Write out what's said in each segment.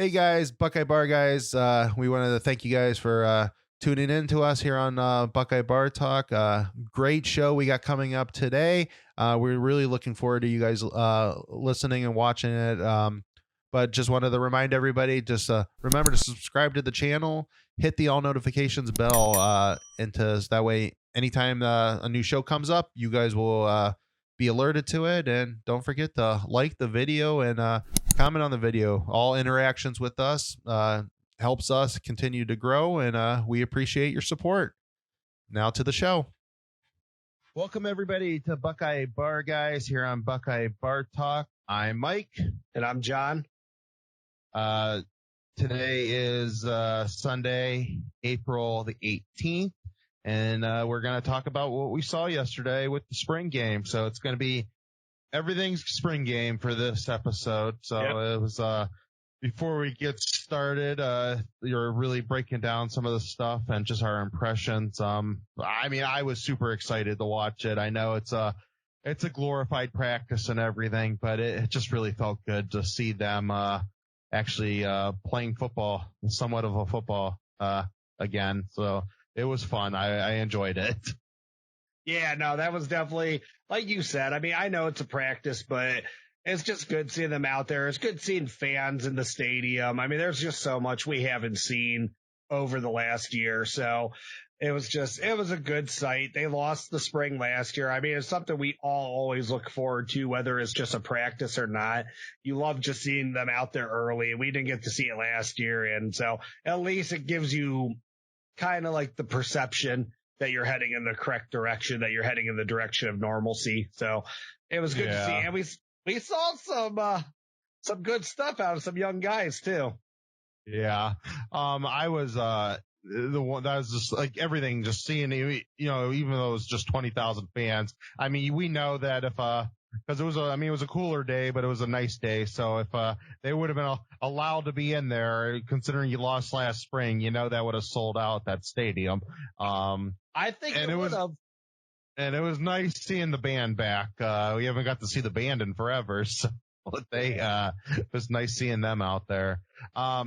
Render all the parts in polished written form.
Hey guys, Buckeye Bar guys. We wanted to thank you guys for tuning in to us here on Buckeye Bar Talk. Great show we got coming up today. We're really looking forward to you guys listening and watching it. But just wanted to remind everybody, just remember to subscribe to the channel, hit the all notifications bell, so that way anytime a new show comes up, you guys will be alerted to it. And don't forget to like the video and comment on the video. All interactions with us helps us continue to grow, and we appreciate your support. Now to the show. Welcome everybody to Buckeye Bar Guys here on Buckeye Bar Talk. I'm Mike. And I'm John. Today is Sunday, April the 18th, and we're going to talk about what we saw yesterday with the spring game. So it's going to be everything's spring game for this episode. So It was before we get started, you're really breaking down some of the stuff and just our impressions. I was super excited to watch it. I know it's a glorified practice and everything, but it just really felt good to see them actually playing football, somewhat of a football again. So it was fun. I enjoyed it. Yeah, no, that was definitely, like you said, I know it's a practice, but it's just good seeing them out there. It's good seeing fans in the stadium. There's just so much we haven't seen over the last year. So it was a good sight. They lost the spring last year. It's something we all always look forward to, whether it's just a practice or not. You love just seeing them out there early. We didn't get to see it last year. And so at least it gives you kind of like the perception that you're heading in the correct direction, that you're heading in the direction of normalcy. So it was good to see. And we saw some good stuff out of some young guys too. Yeah. I was, the one that was just like everything, just seeing, even though it was just 20,000 fans. We know that if, cause it was a cooler day, but it was a nice day. So if, they would have been allowed to be in there, considering you lost last spring, that would have sold out that stadium. I think it would have. And it was nice seeing the band back. We haven't got to see the band in forever. So it was nice seeing them out there. A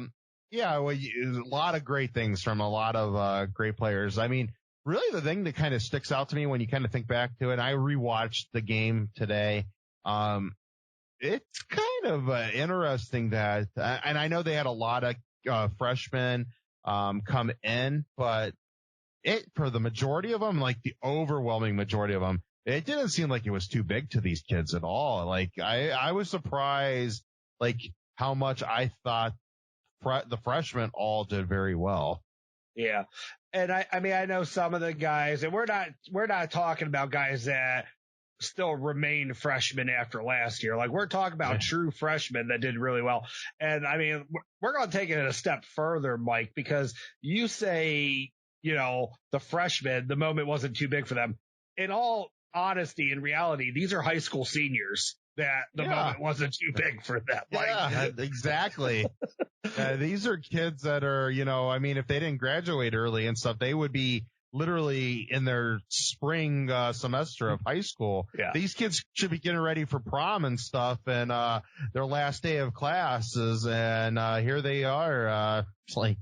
lot of great things from a lot of, great players. Really the thing that kind of sticks out to me when you kind of think back to it, I rewatched the game today. It's kind of interesting that, and I know they had a lot of, freshmen, come in, but for the majority of them, like the overwhelming majority of them, it didn't seem like it was too big to these kids at all. Like I was surprised, like how much I thought the freshmen all did very well. Yeah. And I know some of the guys, and we're not talking about guys that still remain freshmen after last year. Like we're talking about true freshmen that did really well. And we're going to take it a step further, Mike, because you say, the freshmen, the moment wasn't too big for them. In all honesty and reality, these are high school seniors that the moment wasn't too big for them. Yeah, exactly. These are kids that are, if they didn't graduate early and stuff, they would be literally in their spring semester of high school. Yeah. These kids should be getting ready for prom and stuff and their last day of classes. And here they are, like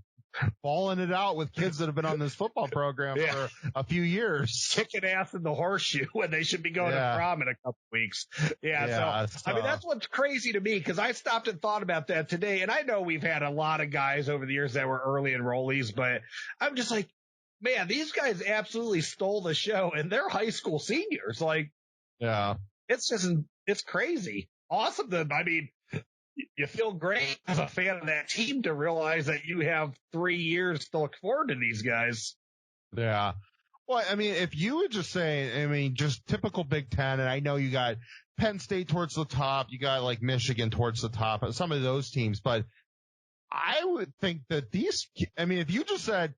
balling it out with kids that have been on this football program for a few years. Kicking ass in the horseshoe when they should be going to prom in a couple weeks. So that's what's crazy to me, because I stopped and thought about that today. And I know we've had a lot of guys over the years that were early enrollees, but I'm just like, man, these guys absolutely stole the show, and they're high school seniors. Like, it's crazy. Awesome. You feel great as a fan of that team to realize that you have 3 years to look forward to these guys. Yeah. Well, if you would just say, just typical Big Ten, and I know you got Penn State towards the top, you got like Michigan towards the top, some of those teams, but I would think that if you just said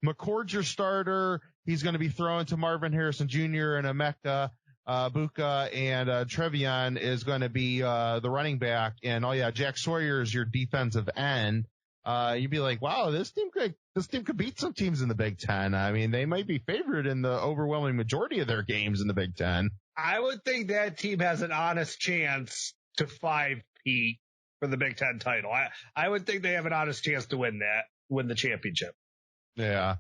McCord's your starter, he's going to be throwing to Marvin Harrison Jr. and Emeka Buka, and Trevion is going to be the running back, and Jack Sawyer is your defensive end. You'd be like, wow, this team could beat some teams in the Big Ten. They might be favored in the overwhelming majority of their games in the Big Ten. I would think that team has an honest chance to 5-peat for the Big Ten title. I would think they have an honest chance to win the championship. Yeah.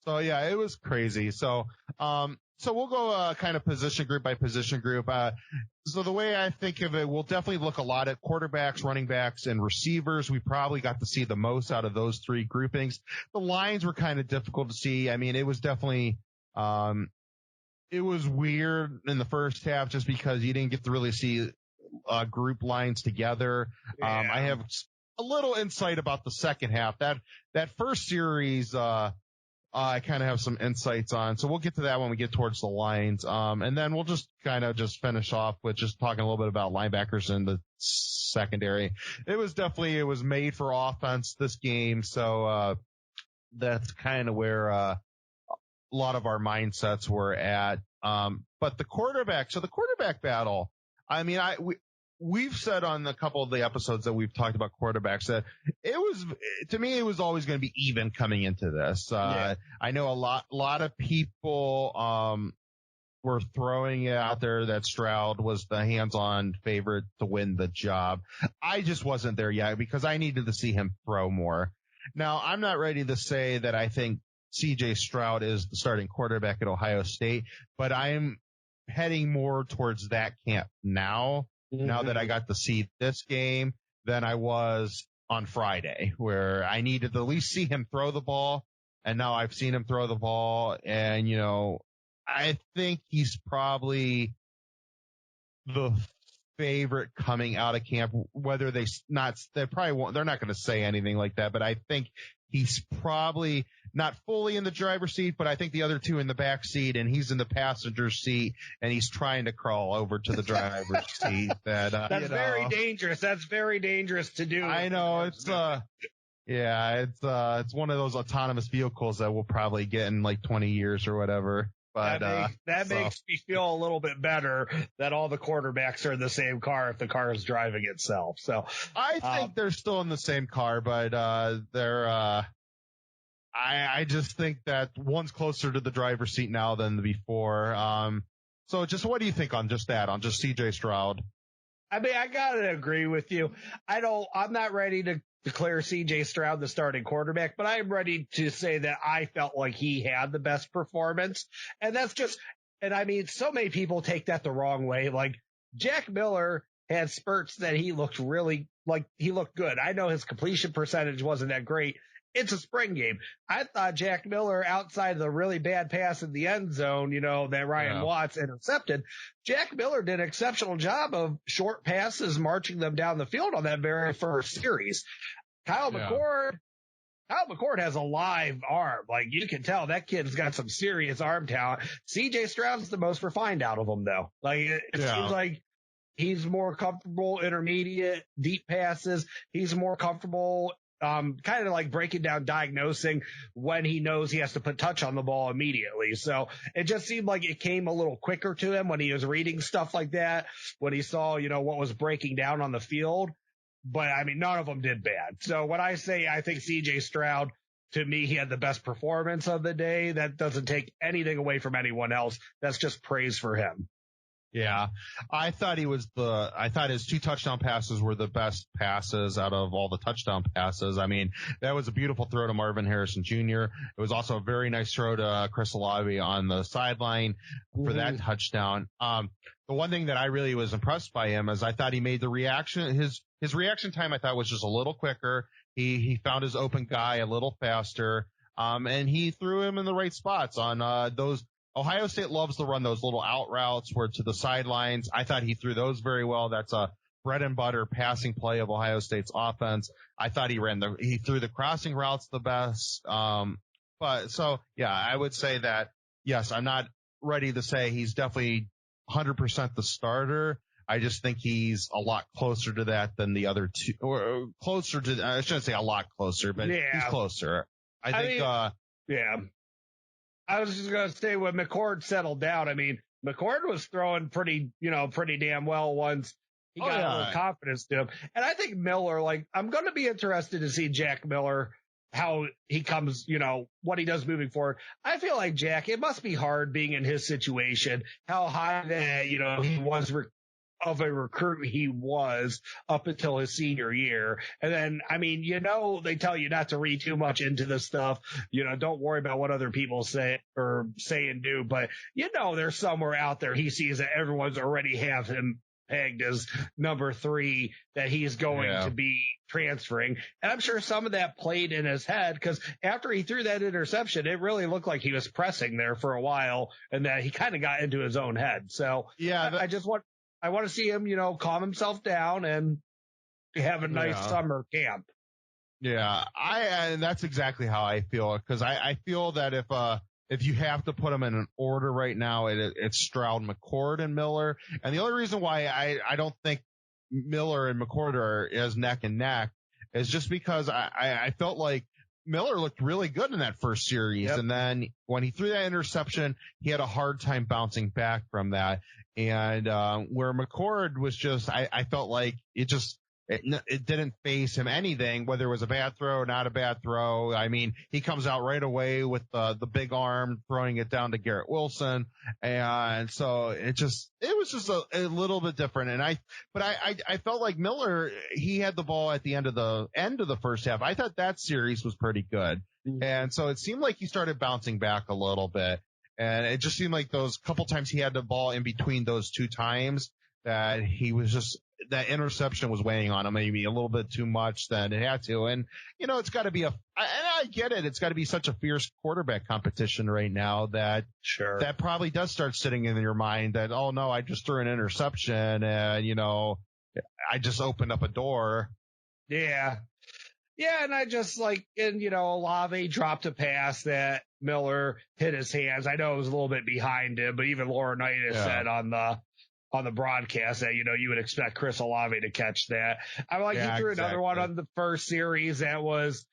So yeah, it was crazy. So we'll go kind of position group by position group. So the way I think of it, we'll definitely look a lot at quarterbacks, running backs, and receivers. We probably got to see the most out of those three groupings. The lines were kind of difficult to see. I mean, it was definitely, it was weird in the first half just because you didn't get to really see group lines together. Yeah. I have a little insight about the second half. That first series, I kind of have some insights on. So we'll get to that when we get towards the lines. And then we'll just kind of just finish off with just talking a little bit about linebackers in the secondary. It was made for offense this game. So, that's kind of where, a lot of our mindsets were at. But the quarterback battle, I mean, we've said on a couple of the episodes that we've talked about quarterbacks that to me, it was always going to be even coming into this. Yeah. I know a lot of people, were throwing it out there that Stroud was the hands-on favorite to win the job. I just wasn't there yet because I needed to see him throw more. Now, I'm not ready to say that I think CJ Stroud is the starting quarterback at Ohio State, but I'm heading more towards that camp now. Now that I got to see this game than I was on Friday, where I needed to at least see him throw the ball. And now I've seen him throw the ball. And, I think he's probably the favorite coming out of camp, whether they're not going to say anything like that, but I think he's probably not fully in the driver's seat, but I think the other two in the back seat, and he's in the passenger seat, and he's trying to crawl over to the driver's seat. That's very dangerous. That's very dangerous to do. I know it's one of those autonomous vehicles that we'll probably get in like 20 years or whatever. But that makes me feel a little bit better that all the quarterbacks are in the same car if the car is driving itself. So I think they're still in the same car, but I just think that one's closer to the driver's seat now than before. So just what do you think on just CJ Stroud? I mean, I gotta agree with you. I'm not ready to declare CJ Stroud the starting quarterback, but I'm ready to say that I felt like he had the best performance. And and I mean, so many people take that the wrong way. Like Jack Miller had spurts that he looked good. I know his completion percentage wasn't that great. It's a spring game. I thought Jack Miller, outside of the really bad pass in the end zone, that Ryan Watts intercepted, Jack Miller did an exceptional job of short passes, marching them down the field on that very first series. Kyle McCord has a live arm. Like, you can tell that kid's got some serious arm talent. CJ Stroud's the most refined out of them, though. Like, it seems like he's more comfortable intermediate, deep passes. He's more comfortable kind of like breaking down, diagnosing when he knows he has to put touch on the ball immediately. So it just seemed like it came a little quicker to him when he was reading stuff like that, when he saw, what was breaking down on the field. But I mean, none of them did bad. So when I say I think CJ Stroud, to me, he had the best performance of the day, that doesn't take anything away from anyone else. That's just praise for him. Yeah. I thought his 2 touchdown passes were the best passes out of all the touchdown passes. I mean, that was a beautiful throw to Marvin Harrison Jr. It was also a very nice throw to Chris Olave on the sideline for that touchdown. The one thing that I really was impressed by him is I thought he made the reaction, his reaction time I thought was just a little quicker. He found his open guy a little faster. And he threw him in the right spots on, those. Ohio State loves to run those little out routes where to the sidelines. I thought he threw those very well. That's a bread and butter passing play of Ohio State's offense. I thought he threw the crossing routes the best. I would say that, yes, I'm not ready to say he's definitely 100% the starter. I just think he's a lot closer to that than the other two, or closer to, I shouldn't say a lot closer, but he's closer. I think. I was just going to say, when McCord settled down, I mean, McCord was throwing pretty damn well once he got a little confidence to him. And I think Miller, I'm going to be interested to see Jack Miller, how he comes, what he does moving forward. I feel like Jack, it must be hard being in his situation, how high that, he was of a recruit he was up until his senior year. And then, I mean, they tell you not to read too much into this stuff. Don't worry about what other people say and do, but there's somewhere out there he sees that everyone's already have him pegged as number 3, that he's going to be transferring. And I'm sure some of that played in his head, because after he threw that interception, it really looked like he was pressing there for a while, and that he kind of got into his own head. So I want to see him, calm himself down and have a nice summer camp. Yeah, and that's exactly how I feel, because I feel that if you have to put them in an order right now, it's Stroud, McCord, and Miller. And the only reason why I don't think Miller and McCord are as neck and neck is just because I felt like Miller looked really good in that first series. Yep. And then when he threw that interception, he had a hard time bouncing back from that. And where McCord was just, I felt like it didn't phase him anything, whether it was a bad throw or not a bad throw. I mean, he comes out right away with the big arm, throwing it down to Garrett Wilson. And so it was just a little bit different. But I felt like Miller, he had the ball at the end of the first half. I thought that series was pretty good. Mm-hmm. And so it seemed like he started bouncing back a little bit. And it just seemed like those couple times he had the ball in between those 2 times that that interception was weighing on him maybe a little bit too much than it had to. And, it's got to be and I get it. It's got to be such a fierce quarterback competition right now that that probably does start sitting in your mind that, oh no, I just threw an interception and, I just opened up a door. Yeah. Yeah. And I just Olave dropped a pass that Miller hit his hands. I know it was a little bit behind him, but even Laura Knight has said on the broadcast that, you would expect Chris Olave to catch that. He threw another one on the first series that was,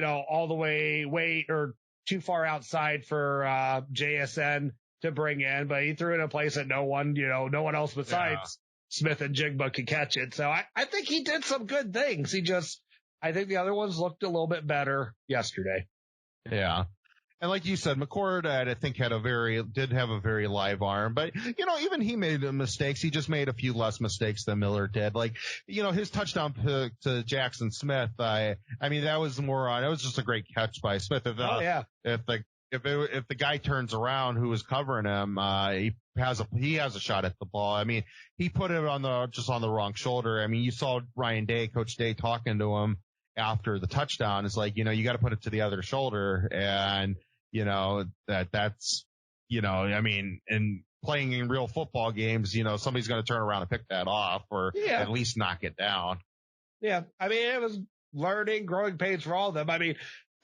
all the way or too far outside for JSN to bring in, but he threw it in a place that no one else besides Smith and Jigba could catch it. So I think he did some good things. I think the other ones looked a little bit better yesterday. Yeah. And like you said, McCord, I think did have a very live arm, but even he made mistakes. He just made a few less mistakes than Miller did. His touchdown to Jackson Smith. I mean, that was it was just a great catch by Smith. If the guy turns around who was covering him, he has a shot at the ball. I mean, he put it on the wrong shoulder. I mean, you saw Coach Day talking to him after the touchdown. It's like, you got to put it to the other shoulder. And, that's, I mean, and playing in real football games, somebody's going to turn around and pick that off or at least knock it down. Yeah. I mean, it was growing pains for all of them. I mean,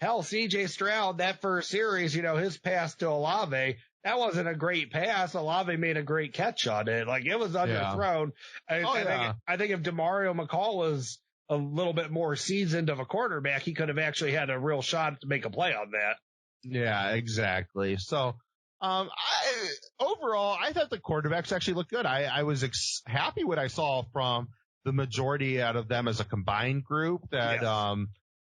hell, CJ Stroud, that first series, his pass to Olave, that wasn't a great pass. Olave made a great catch on it. It was underthrown. I think if DeMario McCall was a little bit more seasoned of a quarterback, he could have actually had a real shot to make a play on that. Yeah, exactly. So, overall, I thought the quarterbacks actually looked good. I was happy what I saw from the majority out of them as a combined group. That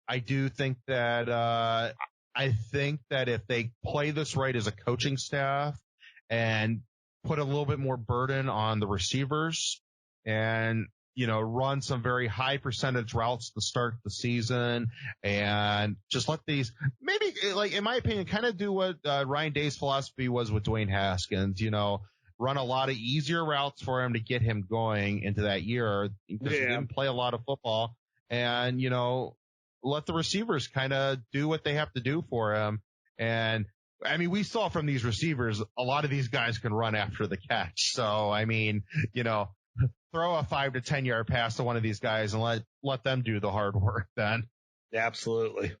I do think that if they play this right as a coaching staff and put a little bit more burden on the receivers and run some very high percentage routes to start the season and just let these maybe, in my opinion, kind of do what Ryan Day's philosophy was with Dwayne Haskins, run a lot of easier routes for him to get him going into that year because he didn't play a lot of football and, let the receivers kind of do what they have to do for him. And I mean, we saw from these receivers, a lot of these guys can run after the catch. So, I mean, throw a 5 to 10 yard pass to one of these guys and let them do the hard work then. Absolutely.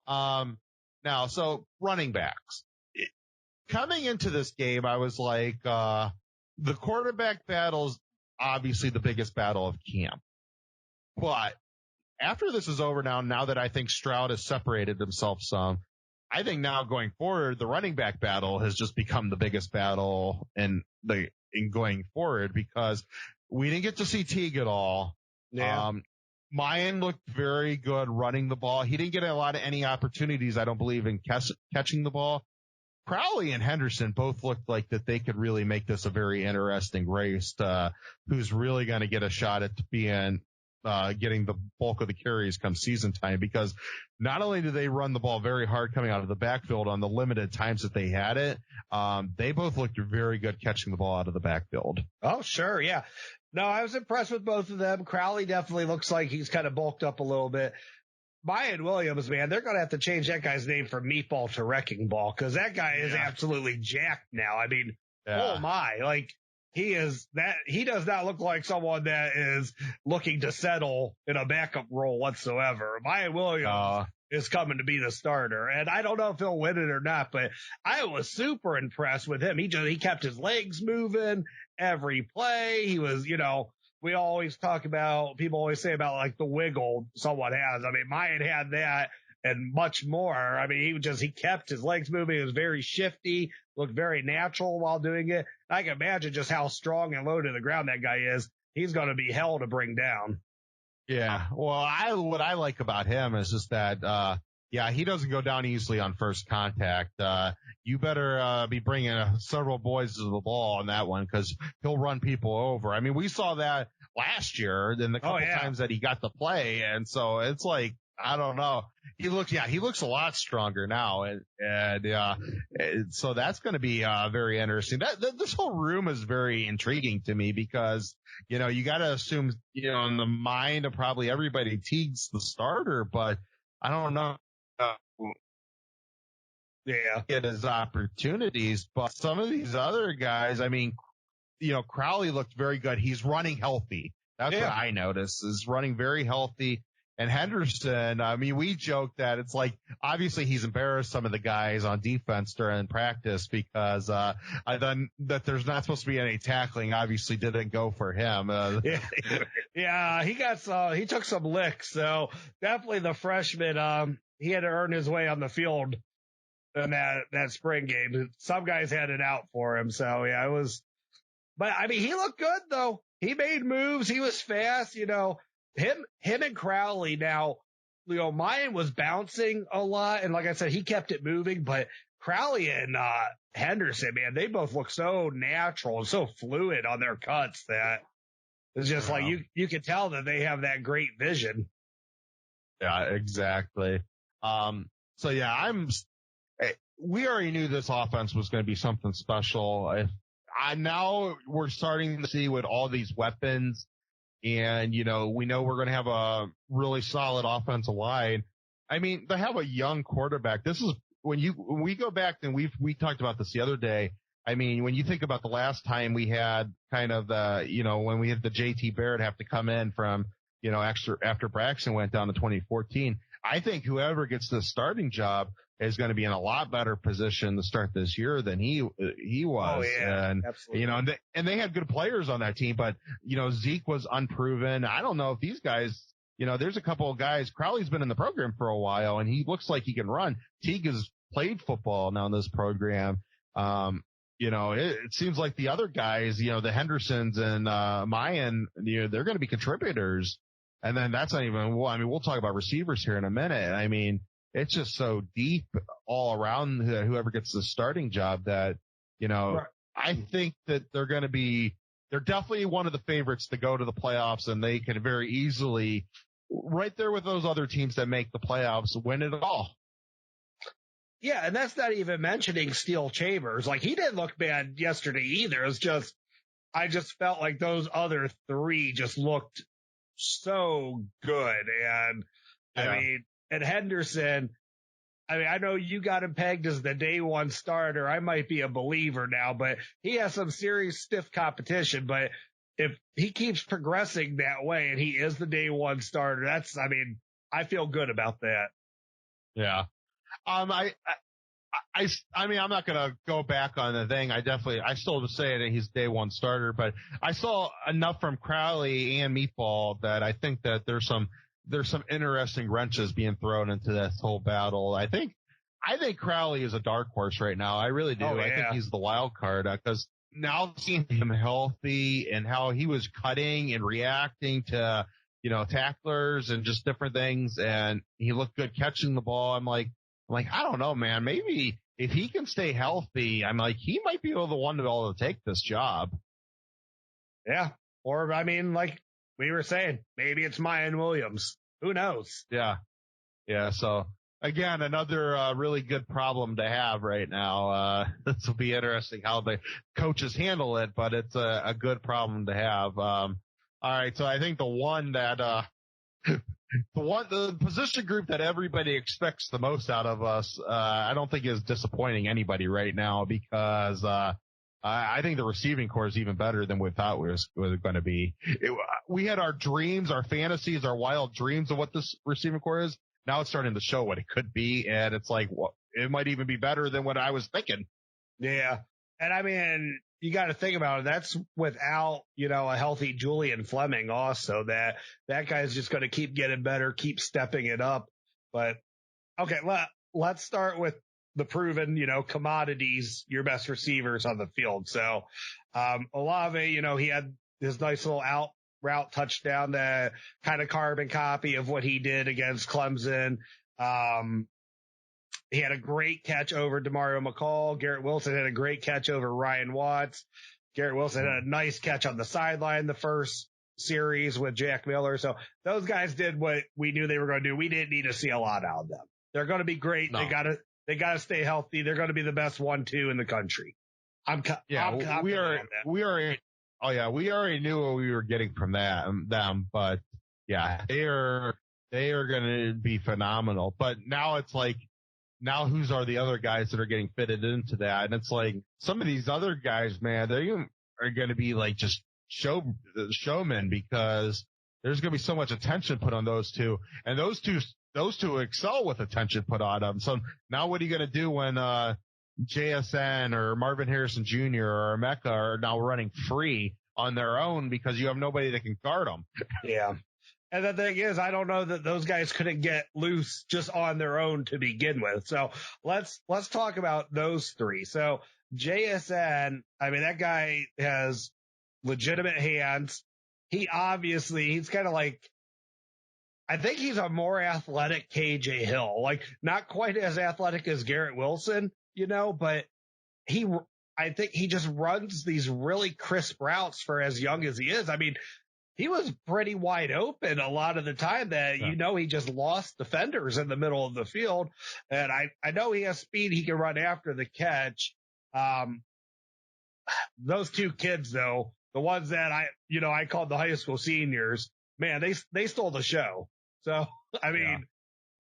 Now, so running backs. Coming into this game, I was like, the quarterback battle's obviously the biggest battle of camp. But after this is over now that I think Stroud has separated himself some, I think now going forward, the running back battle has just become the biggest battle in going forward because we didn't get to see Teague at all. Yeah. Mayan looked very good running the ball. He didn't get any opportunities, I don't believe, in catching the ball. Crowley and Henderson both looked like that they could really make this a very interesting race. Who's really going to get a shot at being getting the bulk of the carries come season time, because not only do they run the ball very hard coming out of the backfield on the limited times that they had it, they both looked very good catching the ball out of the backfield. Oh, sure. Yeah. No, I was impressed with both of them. Crowley definitely looks like he's kind of bulked up a little bit. Mayan Williams, man, they're going to have to change that guy's name from Meatball to Wrecking Ball, because that guy is absolutely jacked now. I mean, oh my, like he does not look like someone that is looking to settle in a backup role whatsoever. Mayan Williams is coming to be the starter, and I don't know if he'll win it or not, but I was super impressed with him. He kept his legs moving every play. He was, people always say about like the wiggle someone has. I mean, Mayan had that and much more. I mean, he kept his legs moving. He was very shifty, looked very natural while doing it. I can imagine just how strong and low to the ground that guy is. He's going to be hell to bring down. Yeah. Well, what I like about him is just that, he doesn't go down easily on first contact. You better be bringing several boys to the ball on that one, because he'll run people over. I mean, we saw that last year in the couple times that he got to play, and so it's like, I don't know. He looks a lot stronger now, and so that's going to be very interesting. This whole room is very intriguing to me, because you got to assume in the mind of probably everybody, Teague's the starter, but I don't know. Get his opportunities, but some of these other guys, I mean, Crowley looked very good. He's running healthy. That's what I noticed, is running very healthy. And Henderson, I mean, we joked that it's like, obviously he's embarrassed some of the guys on defense during practice, because I thought that there's not supposed to be any tackling. Obviously didn't go for him. He took some licks. So definitely the freshman, he had to earn his way on the field in that spring game. Some guys had it out for him. So yeah, but I mean, he looked good though. He made moves. He was fast, him and Crowley. Now, Mayan was bouncing a lot. And like I said, he kept it moving, but Crowley and, Henderson, man, they both look so natural and so fluid on their cuts that it's just like, you can tell that they have that great vision. Yeah, exactly. So yeah, we already knew this offense was going to be something special. Now we're starting to see with all these weapons, and, we know we're going to have a really solid offensive line. I mean, they have a young quarterback. This is when we go back, and we talked about this the other day. I mean, when you think about the last time we had kind of when we had the JT Barrett have to come in from, after Braxton went down to 2014, I think whoever gets the starting job is going to be in a lot better position to start this year than he was. Oh, yeah, and, absolutely. And they had good players on that team, but, Zeke was unproven. I don't know if these guys, there's a couple of guys. Crowley's been in the program for a while, and he looks like he can run. Teague has played football now in this program. It seems like the other guys, the Hendersons and Mayan, they're going to be contributors. And then that's not even, we'll talk about receivers here in a minute. I mean, it's just so deep all around whoever gets the starting job that, I think that they're definitely one of the favorites to go to the playoffs, and they can very easily, right there with those other teams that make the playoffs, win it all. Yeah, and that's not even mentioning Steel Chambers. Like, he didn't look bad yesterday either. It's just, I just felt like those other three just looked so good. And I mean, and Henderson, I know you got him pegged as the day one starter. I might be a believer now, but he has some serious stiff competition. But if he keeps progressing that way and he is the day one starter, I feel good about that. Yeah. I'm not going to go back on the thing. I still would say that he's day one starter, but I saw enough from Crowley and Meatball that I think that there's some interesting wrenches being thrown into this whole battle. I think Crowley is a dark horse right now. I really do. Oh, yeah. I think he's the wild card, because now seeing him healthy and how he was cutting and reacting to, tacklers and just different things, and he looked good catching the ball. I'm like, I don't know, man. Maybe if he can stay healthy, I'm like, he might be the one to be able to take this job. Yeah. Or, I mean, like we were saying, maybe it's Mayan Williams. Who knows? Yeah. Yeah. So again, another really good problem to have right now. This will be interesting how the coaches handle it, but it's a good problem to have. All right. So I think the one that, the position group that everybody expects the most out of us, I don't think is disappointing anybody right now because, I think the receiving core is even better than we thought it was going to be. We had our dreams, our fantasies, our wild dreams of what this receiving core is. Now it's starting to show what it could be, and it's like, well, it might even be better than what I was thinking. Yeah. And I mean, you got to think about it. That's without, a healthy Julian Fleming also. That guy's just going to keep getting better, keep stepping it up. But, okay, let's start with the proven, commodities, your best receivers on the field. So, Olave, he had his nice little out route touchdown, that kind of carbon copy of what he did against Clemson. He had a great catch over Demario McCall. Garrett Wilson had a great catch over Ryan Watts. Garrett Wilson had a nice catch on the sideline the first series with Jack Miller. So those guys did what we knew they were going to do. We didn't need to see a lot out of them. They're going to be great. No. They got to stay healthy. They're going to be the best 1-2 in the country. We already knew what we were getting from them, but yeah, they are going to be phenomenal. But now it's like, now whose are the other guys that are getting fitted into that? And it's like some of these other guys, man, they are going to be like just showmen because there's going to be so much attention put on those two, and those two excel with attention put on them. So now what are you going to do when, JSN or Marvin Harrison Jr. or Mecca are now running free on their own because you have nobody that can guard them? Yeah. And the thing is, I don't know that those guys couldn't get loose just on their own to begin with. So let's talk about those three. So JSN, I mean, that guy has legitimate hands. He's kind of like, I think he's a more athletic KJ Hill, like not quite as athletic as Garrett Wilson, but I think he just runs these really crisp routes for as young as he is. I mean, he was pretty wide open a lot of the time that, he just lost defenders in the middle of the field. And I know he has speed. He can run after the catch. Those two kids, though, the ones that I called the high school seniors, man, they stole the show. So, I mean,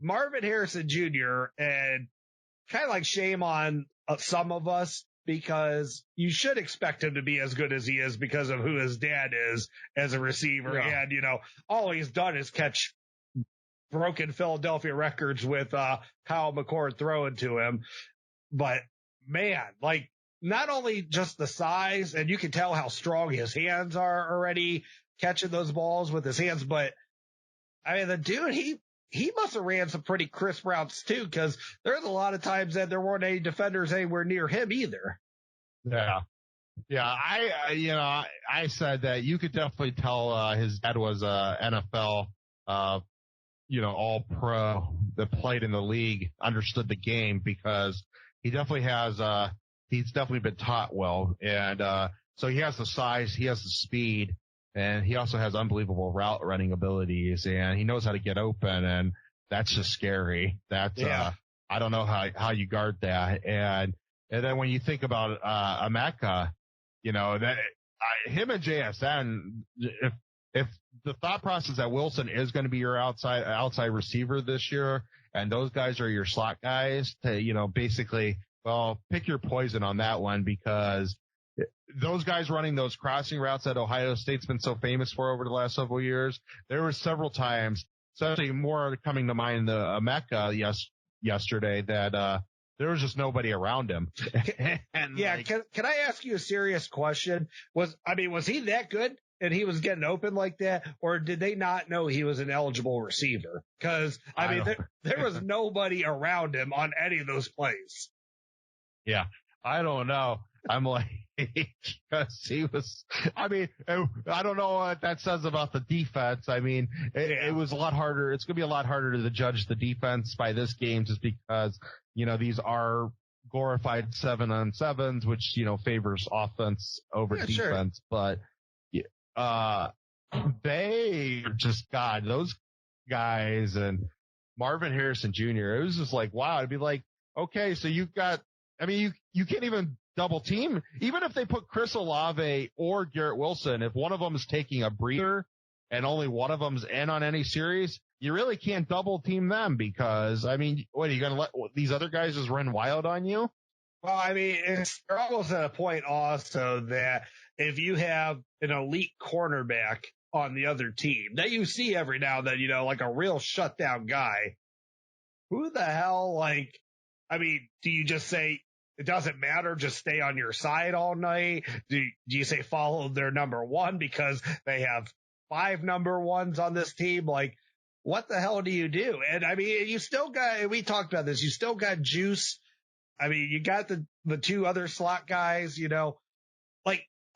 Marvin Harrison Jr. and kind of like shame on some of us, because you should expect him to be as good as he is because of who his dad is as a receiver. Yeah. And, all he's done is catch broken Philadelphia records with Kyle McCord throwing to him. But, man, like, not only just the size, and you can tell how strong his hands are already catching those balls with his hands, but, I mean, the dude, he must have ran some pretty crisp routes too, because there's a lot of times that there weren't any defenders anywhere near him either. Yeah. Yeah. I said that you could definitely tell, his dad was a NFL, all pro that played in the league, understood the game, because he definitely has, he's definitely been taught well. And, so he has the size, he has the speed, and he also has unbelievable route running abilities, and he knows how to get open, and that's just scary. That's, I don't know how you guard that. And then when you think about, Emeka, him and JSN, if the thought process that Wilson is going to be your outside receiver this year, and those guys are your slot guys to, basically, well, pick your poison on that one, because those guys running those crossing routes that Ohio State's been so famous for over the last several years, there were several times, especially more coming to mind, the Emeka yesterday, that there was just nobody around him. And can I ask you a serious question? Was he that good and he was getting open like that, or did they not know he was an eligible receiver? Because there was nobody around him on any of those plays. Yeah, I don't know. I'm like, because he was, I don't know what that says about the defense. It was a lot harder. It's going to be a lot harder to judge the defense by this game, just because, these are glorified 7-on-7s, which, favors offense over defense. Sure. But, they just, God, those guys and Marvin Harrison Jr., it was just like, wow. It'd be like, okay, so you can't even double team. Even if they put Chris Olave or Garrett Wilson, if one of them is taking a breather and only one of them's in on any series, you really can't double team them because, what, are you going to let these other guys just run wild on you? Well, it's almost at a point also that if you have an elite cornerback on the other team that you see every now and then, like a real shutdown guy, who the hell, do you just say, it doesn't matter, just stay on your side all night? Do you say follow their number one because they have 5 number ones on this team? Like, what the hell do you do? And you still got, we talked about this, you still got juice. You got the 2 other slot guys,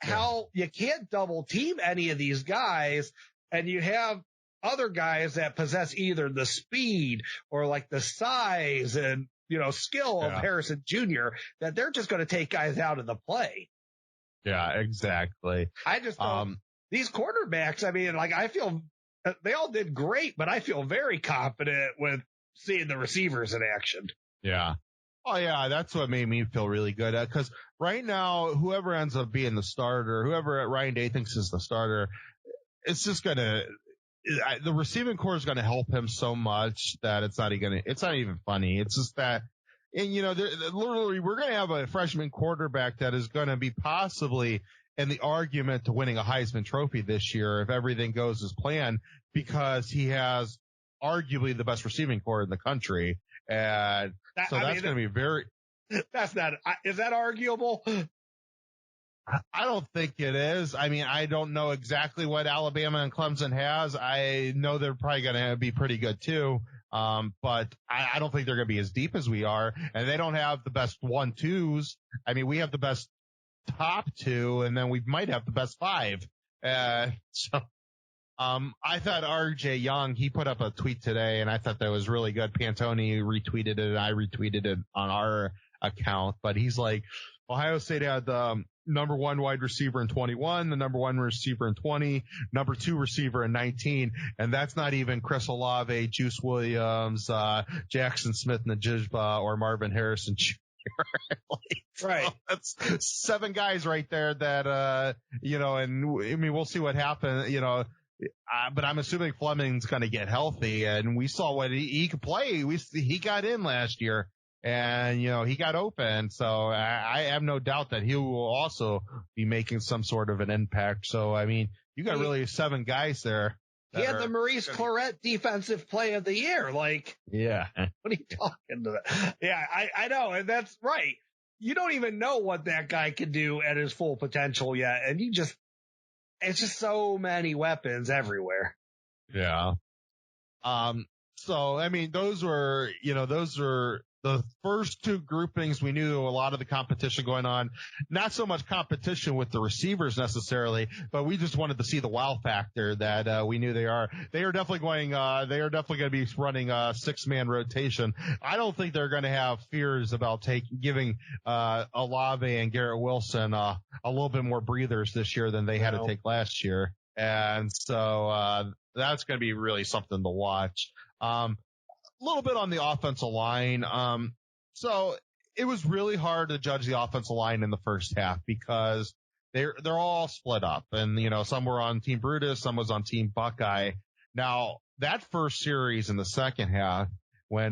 how you can't double team any of these guys, and you have other guys that possess either the speed or like the size and, skill of Harrison Jr., that they're just going to take guys out of the play. Yeah, exactly. I just don't, these quarterbacks, I feel they all did great, but I feel very confident with seeing the receivers in action. Yeah. Oh yeah, that's what made me feel really good. Cause right now, whoever ends up being the starter, whoever Ryan Day thinks is the starter, it's just the receiving core is going to help him so much that it's not even funny. It's just that, and literally we're going to have a freshman quarterback that is going to be possibly in the argument to winning a Heisman Trophy this year if everything goes as planned, because he has arguably the best receiving core in the country. And so that's going to be very, is that arguable? I don't think it is. I don't know exactly what Alabama and Clemson has. I know they're probably going to be pretty good too. But I don't think they're going to be as deep as we are, and they don't have the best 1-2s. We have the best top 2, and then we might have the best 5. I thought RJ Young, he put up a tweet today, and I thought that was really good. Pantone retweeted it, and I retweeted it on our account. But he's like, Ohio State had the number 1 wide receiver in 21, the number 1 receiver in 20, number 2 receiver in 19, and that's not even Chris Olave, Juice Williams, Jackson Smith-Njigba, or Marvin Harrison Jr. Right. That's 7 guys right there that, and we'll see what happens, but I'm assuming Fleming's going to get healthy, and we saw what he could play. He got in last year, and, he got open. So I have no doubt that he will also be making some sort of an impact. So, you got really 7 guys there. He had the Maurice Clarett defensive play of the year. Yeah. What are you talking about? Yeah, I know. And that's right. You don't even know what that guy can do at his full potential yet. And it's just so many weapons everywhere. Yeah. So, those were the first 2 groupings. We knew a lot of the competition going on, not so much competition with the receivers necessarily, but we just wanted to see the wow factor that, we knew they are definitely going to be running a 6-man rotation. I don't think they're going to have fears about giving, Olave and Garrett Wilson, a little bit more breathers this year than they had to take last year. And so, that's going to be really something to watch. A little bit on the offensive line. So it was really hard to judge the offensive line in the first half because they're all split up, and some were on Team Brutus, some was on Team Buckeye. Now that first series in the second half, when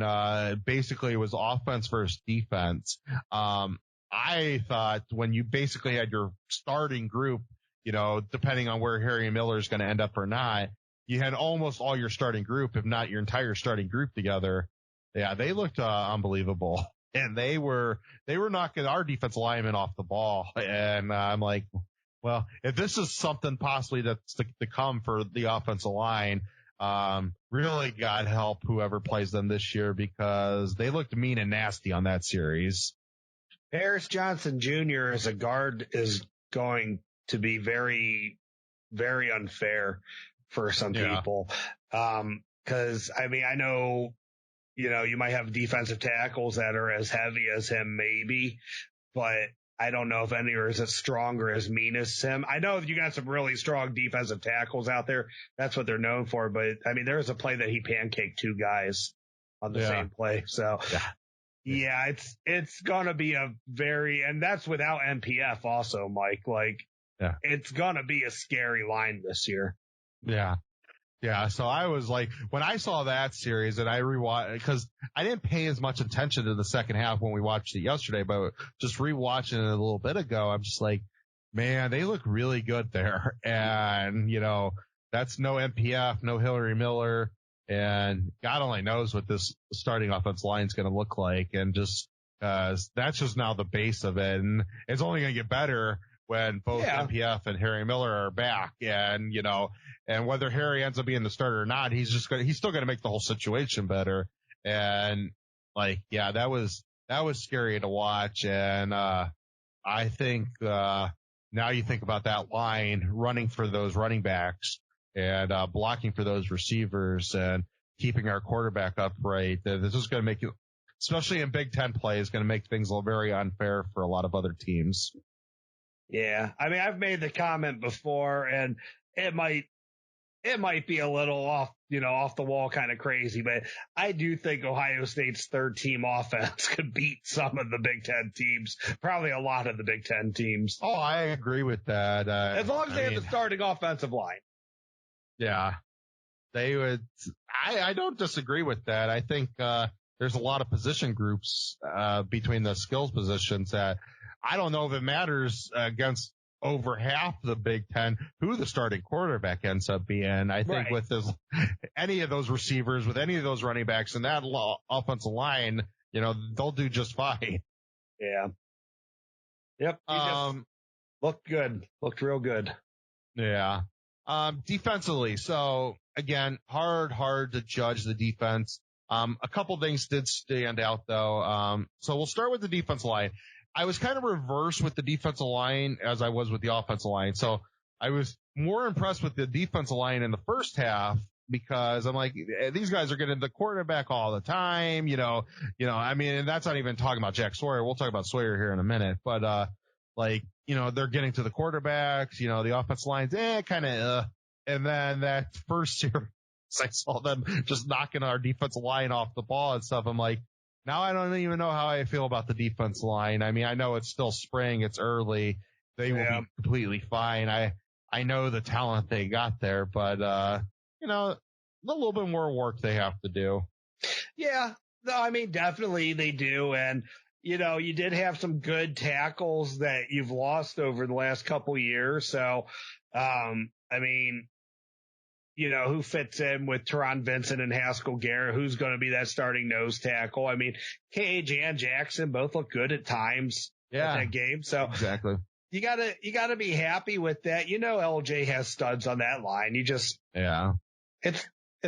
basically it was offense versus defense, I thought when you basically had your starting group, depending on where Harry Miller is going to end up or not, you had almost all your starting group, if not your entire starting group together. Yeah, they looked unbelievable, and they were knocking our defensive linemen off the ball. And I'm like, well, if this is something possibly that's to come for the offensive line, really God help whoever plays them this year, because they looked mean and nasty on that series. Harris Johnson Jr. as a guard is going to be very, very unfair for some people. Cause I know, you might have defensive tackles that are as heavy as him, maybe, but I don't know if any are as strong or as mean as him. I know you got some really strong defensive tackles out there. That's what they're known for. But I mean, there was a play that he pancaked 2 guys on the same play. So yeah, it's going to be and that's without NPF also, Mike. Like, it's going to be a scary line this year. Yeah. Yeah, so I was like, when I saw that series and I rewatched, because I didn't pay as much attention to the second half when we watched it yesterday, but just rewatching it a little bit ago, I'm just like, man, they look really good there. And, that's no MPF, no Hillary Miller, and God only knows what this starting offensive line is going to look like. And just, that's just now the base of it. And it's only going to get better when both MPF and Harry Miller are back. And, and whether Harry ends up being the starter or not, he's still going to make the whole situation better. And that was scary to watch. And, I think, now you think about that line running for those running backs and, blocking for those receivers and keeping our quarterback upright. This is going to make you, especially in Big Ten play, is going to make things very unfair for a lot of other teams. Yeah. I mean, I've made the comment before, and it might be a little off the wall kind of crazy, but I do think Ohio State's third team offense could beat some of the Big Ten teams, probably a lot of the Big Ten teams. Oh, I agree with that. As long as they have the starting offensive line. Yeah. They would. I don't disagree with that. I think, there's a lot of position groups, between the skills positions that I don't know if it matters against over half the Big Ten who the starting quarterback ends up being. I think with any of those receivers, with any of those running backs and that offensive line, they'll do just fine. Yeah. Yep. Looked good. Looked real good. Yeah. Defensively. So again, hard to judge the defense. A couple things did stand out though. So we'll start with the defensive line. I was kind of reversed with the defensive line as I was with the offensive line. So I was more impressed with the defensive line in the first half because I'm like, these guys are getting the quarterback all the time, I mean, and that's not even talking about Jack Sawyer. We'll talk about Sawyer here in a minute, but, they're getting to the quarterbacks, the offensive lines, kind of, and then that first series, I saw them just knocking our defensive line off the ball and stuff. I'm like, now I don't even know how I feel about the defense line. I mean, I know it's still spring. It's early. They will be completely fine. I know the talent they got there, but, a little bit more work they have to do. Yeah. No, I mean, definitely they do. And, you did have some good tackles that you've lost over the last couple years. So, I mean, who fits in with Teron Vincent and Haskell Garrett? Who's going to be that starting nose tackle? I mean, K.A. and Jackson both look good at times in that game. So exactly. You gotta be happy with that. LJ has studs on that line. It's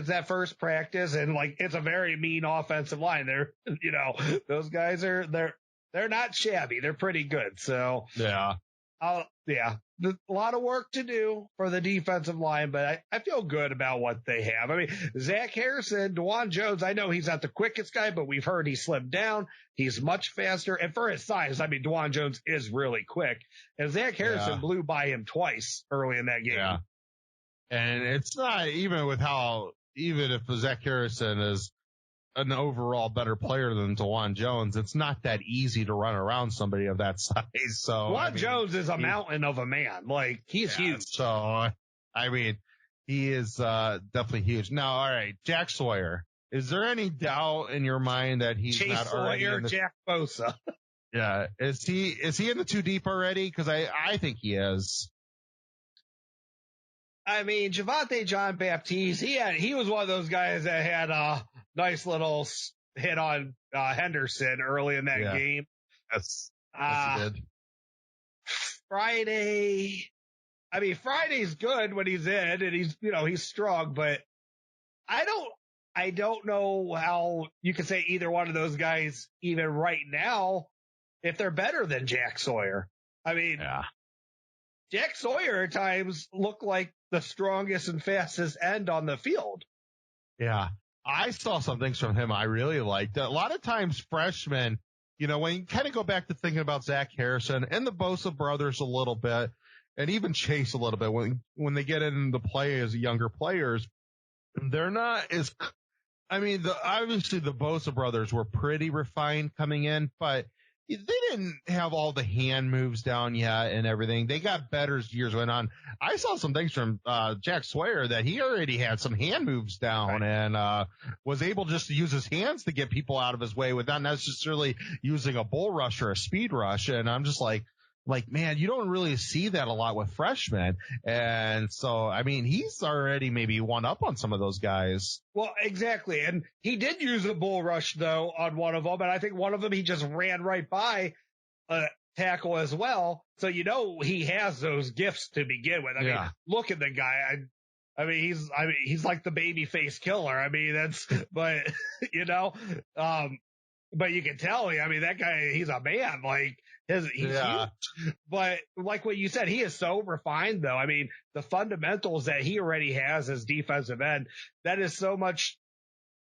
that first practice and it's a very mean offensive line. They're, those guys they're not shabby. They're pretty good. So a lot of work to do for the defensive line, but I feel good about what they have. I mean, Zach Harrison, DeJuan Jones, I know he's not the quickest guy, but we've heard he slimmed down. He's much faster. And for his size, I mean, DeJuan Jones is really quick. And Zach Harrison blew by him twice early in that game. Yeah. And it's not even if Zach Harrison is an overall better player than DeJuan Jones, it's not that easy to run around somebody of that size. So DeJuan Jones is a mountain of a man. He's huge. So, I mean, he is definitely huge. Now, all right, Jack Sawyer. Is there any doubt in your mind that he's Chase not already Sawyer, in the, Jack Bosa? Yeah, is he in the too deep already? Because I think he is. I mean, Javonte John Baptiste, he was one of those guys that had a nice little hit on Henderson early in that game. Yes, he did. Friday's good when he's in and he's strong, but I don't know how you can say either one of those guys even right now if they're better than Jack Sawyer. I mean, Jack Sawyer at times looked like the strongest and fastest end on the field. Yeah. I saw some things from him I really liked. A lot of times freshmen, when you kind of go back to thinking about Zach Harrison and the Bosa brothers a little bit, and even Chase a little bit, when they get into play as younger players, they're not as, obviously the Bosa brothers were pretty refined coming in, but they didn't have all the hand moves down yet and everything. They got better as years went on. I saw some things from Jack Sawyer that he already had some hand moves down and was able just to use his hands to get people out of his way without necessarily using a bull rush or a speed rush. And I'm just like, man, you don't really see that a lot with freshmen. And so, he's already maybe one up on some of those guys. Well, exactly. And he did use a bull rush, though, on one of them. And I think one of them, he just ran right by a tackle as well. So, he has those gifts to begin with. I mean, look at the guy. He's like the baby face killer. But you can tell, that guy, he's a man. He's huge. But like what you said, he is so refined, though. The fundamentals that he already has as defensive end, that is so much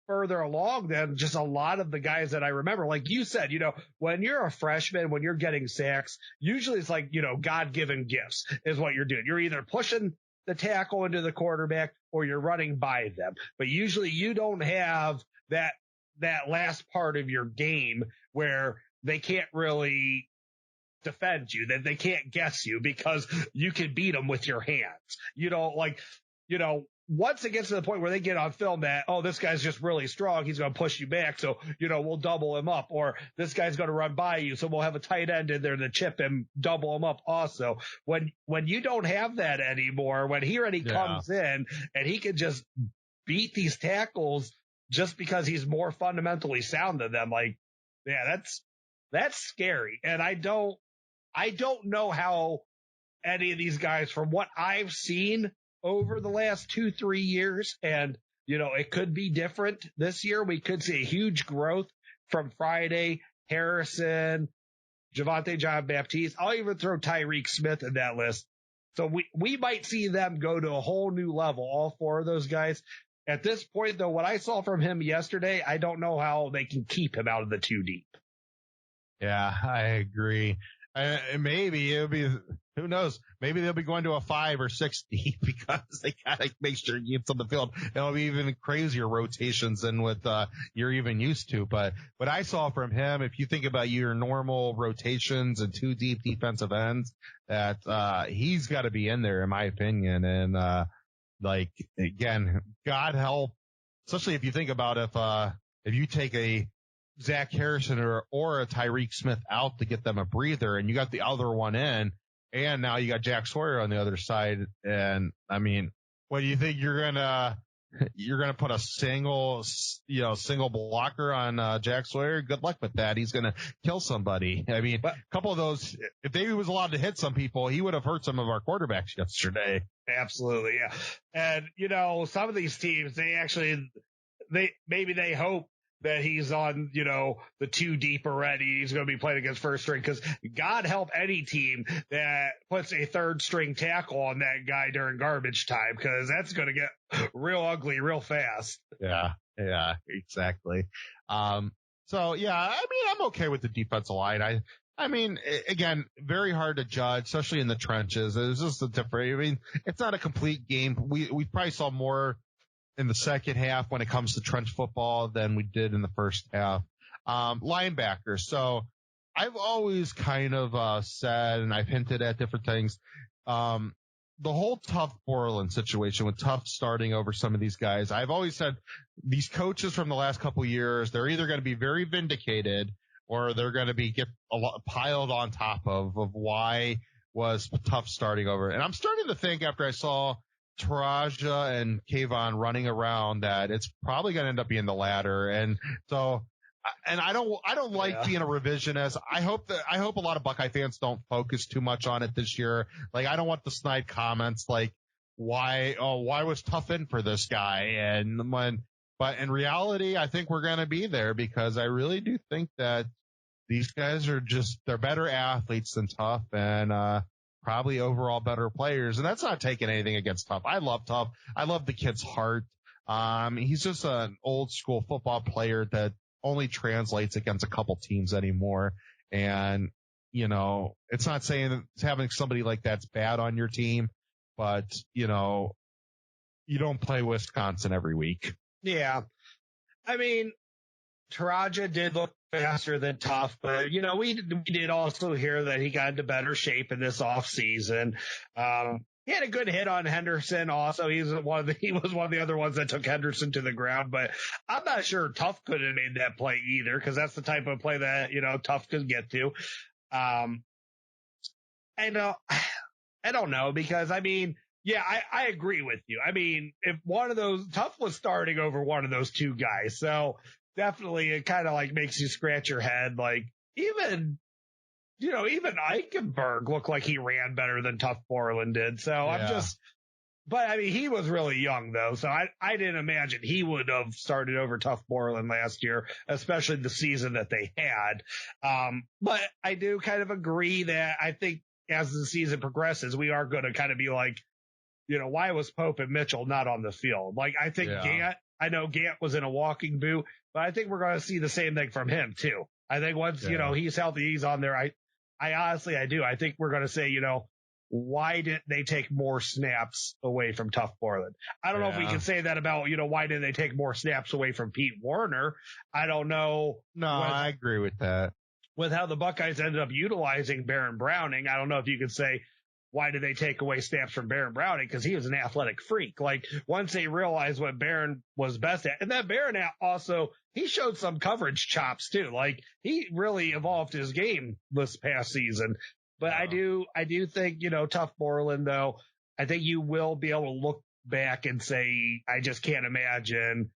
further along than just a lot of the guys that I remember. Like you said, when you're a freshman, when you're getting sacks, usually it's like, God-given gifts is what you're doing. You're either pushing the tackle into the quarterback or you're running by them. But usually you don't have that last part of your game where they can't really defend you, that they can't guess you because you can beat them with your hands. Once it gets to the point where they get on film that, this guy's just really strong, he's going to push you back. So, we'll double him up, or this guy's going to run by you. So we'll have a tight end in there to chip him, double him up also. When you don't have that anymore, when he already comes in and he can just beat these tackles just because he's more fundamentally sound than them, that's scary. And I don't know how any of these guys, from what I've seen over the last 2-3 years, and, it could be different this year. We could see a huge growth from Friday, Harrison, Javonte John-Baptiste. I'll even throw Tyreek Smith in that list. So we might see them go to a whole new level, all four of those guys. At this point, though, what I saw from him yesterday, I don't know how they can keep him out of the 2 deep. Yeah, I agree. Maybe it'll be, who knows? Maybe they'll be going to a 5 or 6 deep because they gotta make sure you get on the field. It'll be even crazier rotations than what you're even used to. But what I saw from him, if you think about your normal rotations and 2 deep defensive ends, that he's got to be in there, in my opinion. And again, God help, especially if you think about if you take a Zach Harrison or a Tyreek Smith out to get them a breather, and you got the other one in, and now you got Jack Sawyer on the other side. And what do you think? You're gonna put a single blocker on Jack Sawyer? Good luck with that. He's gonna kill somebody. A couple of those, if he was allowed to hit some people, he would have hurt some of our quarterbacks yesterday. Absolutely, yeah. And some of these teams, they hope that he's on, the 2 deep already. He's going to be playing against first string, because God help any team that puts a 3rd string tackle on that guy during garbage time, because that's going to get real ugly real fast. Yeah, exactly. I'm okay with the defensive line. Again, very hard to judge, especially in the trenches. It's just a different, it's not a complete game. We probably saw more in the second half when it comes to trench football than we did in the first half. Linebackers. So I've always kind of said, and I've hinted at different things, the whole Tough Borland situation with Tough starting over some of these guys. I've always said these coaches from the last couple of years, they're either going to be very vindicated or they're going to be get a lot piled on top of why was Tough starting over. And I'm starting to think, after I saw Taraja and Kayvon running around, that it's probably going to end up being the latter. And so, and I don't like being a revisionist. I hope a lot of Buckeye fans don't focus too much on it this year. I don't want the snide comments why was Tough in for this guy? But in reality, I think we're going to be there, because I really do think that these guys are they're better athletes than Tough, and probably overall better players. And that's not taking anything against Tough. I love Tough. I love the kid's heart. He's just an old school football player that only translates against a couple teams anymore. And, it's not saying that having somebody like that's bad on your team, but, you don't play Wisconsin every week. Yeah. I mean, Taraja did look faster than Tough, but we did also hear that he got into better shape in this off season. He had a good hit on Henderson. Also, he was one of the other ones that took Henderson to the ground. But I'm not sure Tough could have made that play either, because that's the type of play that Tough could get to. I don't know, because I mean, yeah, I agree with you. I mean, if one of those Tough was starting over one of those two guys, so definitely it kind of like makes you scratch your head. Like even Eichenberg looked like he ran better than Tough Borland did. So yeah. But I mean, he was really young though. So I didn't imagine he would have started over Tough Borland last year, especially the season that they had. But I do kind of agree that I think as the season progresses, we are going to kind of be like, why was Pope and Mitchell not on the field? Like, I think Gant was in a walking boot, but I think we're going to see the same thing from him too. I think once, he's healthy, he's on there. I honestly, I do. I think we're going to say, why didn't they take more snaps away from Tough Borland? I don't know if we can say that about, why didn't they take more snaps away from Pete Warner? I don't know. No, I agree with that. With how the Buckeyes ended up utilizing Baron Browning, I don't know if you could say, why did they take away snaps from Baron Browning? Because he was an athletic freak. Like, once they realized what Baron was best at, and that Baron also, he showed some coverage chops too. Like, he really evolved his game this past season. But I do think, Tough Borland, though, I think you will be able to look back and say, I just can't imagine